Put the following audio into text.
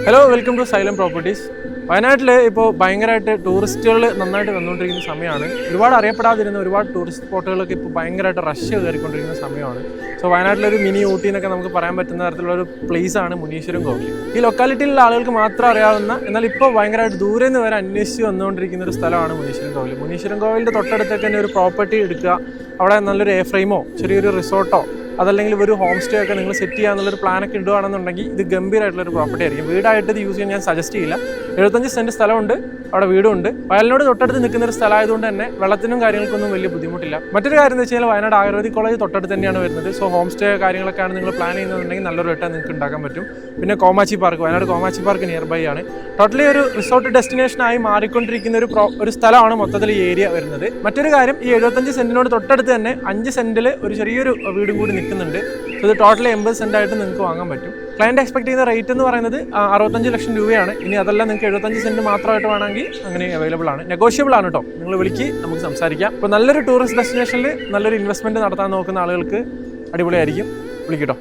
Hello, welcome to xylem properties. വയനാട്ടിൽ ഇപ്പോൾ ഭയങ്കരമായിട്ട് ടൂറിസ്റ്റുകൾ നന്നായിട്ട് വന്നുകൊണ്ടിരിക്കുന്ന സമയമാണ്. ഒരുപാട് അറിയപ്പെടാതിരുന്ന ഒരുപാട് ടൂറിസ്റ്റ് സ്പോട്ടുകളൊക്കെ ഇപ്പോൾ ഭയങ്കരമായിട്ട് റഷ് കയറിക്കൊണ്ടിരിക്കുന്ന സമയമാണ്. സോ വയനാട്ടിലൊരു മിനി ഊട്ടി എന്നൊക്കെ നമുക്ക് പറയാൻ പറ്റുന്ന തരത്തിലുള്ള ഒരു പ്ലേസ് ആണ് മുനീശ്വരം കോവിൽ. ഈ ലൊക്കാലിറ്റിയിലുള്ള ആളുകൾക്ക് മാത്രം അറിയാവുന്ന, എന്നാൽ ഇപ്പോൾ ഭയങ്കരമായിട്ട് ദൂരെ നിന്ന് വരെ അന്വേഷിച്ച് വന്നുകൊണ്ടിരിക്കുന്ന ഒരു സ്ഥലമാണ് മുനീശ്വരം കോവിൽ. മുനീശ്വരം കോവിലിൻ്റെ തൊട്ടടുത്തൊക്കെ തന്നെ ഒരു പ്രോപ്പർട്ടി എടുക്കുക, അവിടെ നല്ലൊരു എ ഫ്രെയിമോ ചെറിയൊരു റിസോർട്ടോ അതല്ലെങ്കിൽ ഒരു ഹോം സ്റ്റേ ഒക്കെ നിങ്ങൾ സെറ്റ് ചെയ്യാന്നുള്ളൊരു പ്ലാനൊക്കെ ഇടുകയാണെന്നുണ്ടെങ്കിൽ ഇത് ഗംഭീരമായിട്ടുള്ളൊരു പ്രോപ്പർട്ടി ആയിരിക്കും. വീടായിട്ട് ഇത് യൂസ് ചെയ്യാൻ ഞാൻ സജസ്റ്റ് ചെയ്യില്ല. 75 സെൻറ്റ് സ്ഥലമുണ്ട്, അവിടെ വീടുണ്ട്. വയലിനോട് തൊട്ടടുത്ത് നിൽക്കുന്ന ഒരു സ്ഥലമായതുകൊണ്ട് തന്നെ വെള്ളത്തിനും കാര്യങ്ങൾക്കൊന്നും വലിയ ബുദ്ധിമുട്ടില്ല. മറ്റൊരു കാര്യം എന്ന് വെച്ച് കഴിഞ്ഞാൽ വയനാട് ആയുർവേദിക് കോളേജ് തൊട്ടടുത്ത് തന്നെയാണ് വരുന്നത്. സോ ഹോം സ്റ്റേ കാര്യങ്ങളൊക്കെയാണ് നിങ്ങൾ പ്ലാൻ ചെയ്യുന്നതെന്നുണ്ടെങ്കിൽ നല്ലൊരു റിട്ടേൺ നിങ്ങൾക്ക് ഉണ്ടാക്കാൻ പറ്റും. പിന്നെ Komachi park, Wayanad Komachi park near by ആണ്. ടോട്ടലി ഒരു റിസോർട്ട് ഡെസ്റ്റിനേഷനായി മാറിക്കൊണ്ടിരിക്കുന്ന ഒരു സ്ഥലമാണ് മൊത്തത്തിൽ ഈ ഏരിയ വരുന്നത്. മറ്റൊരു കാര്യം, ഈ 75 സെൻറ്റിനോട് തൊട്ടടുത്ത് തന്നെ 5 സെൻറ്റിൽ ഒരു ചെറിയൊരു വീടും കൂടി നിൽക്കുന്നുണ്ട്. സോ ഇത് ടോട്ടലി 80 സെൻറ്റായിട്ട് നിങ്ങൾക്ക് വാങ്ങാൻ പറ്റും. ക്ലയൻറ്റ് എക്സ്പെക്ട് ചെയ്യുന്ന റേറ്റ് എന്ന് പറയുന്നത് 65 ലക്ഷം രൂപയാണ്. ഇനി അതെല്ലാം നിങ്ങൾക്ക് 75 സെൻറ്റ് മാത്രമായിട്ട് വേണമെങ്കിൽ അങ്ങനെ അവൈലബിൾ ആണ്, നെഗോഷ്യബിൾ ആണ് കേട്ടോ. നിങ്ങൾ വിളിക്ക്, നമുക്ക് സംസാരിക്കാം. ഇപ്പോൾ നല്ലൊരു ടൂറിസ്റ്റ് ഡെസ്റ്റിനേഷനിൽ നല്ലൊരു ഇൻവെസ്റ്റ്മെൻറ്റ് നടത്താൻ നോക്കുന്ന ആളുകൾക്ക് അടിപൊളിയായിരിക്കും. വിളിക്കട്ടോ.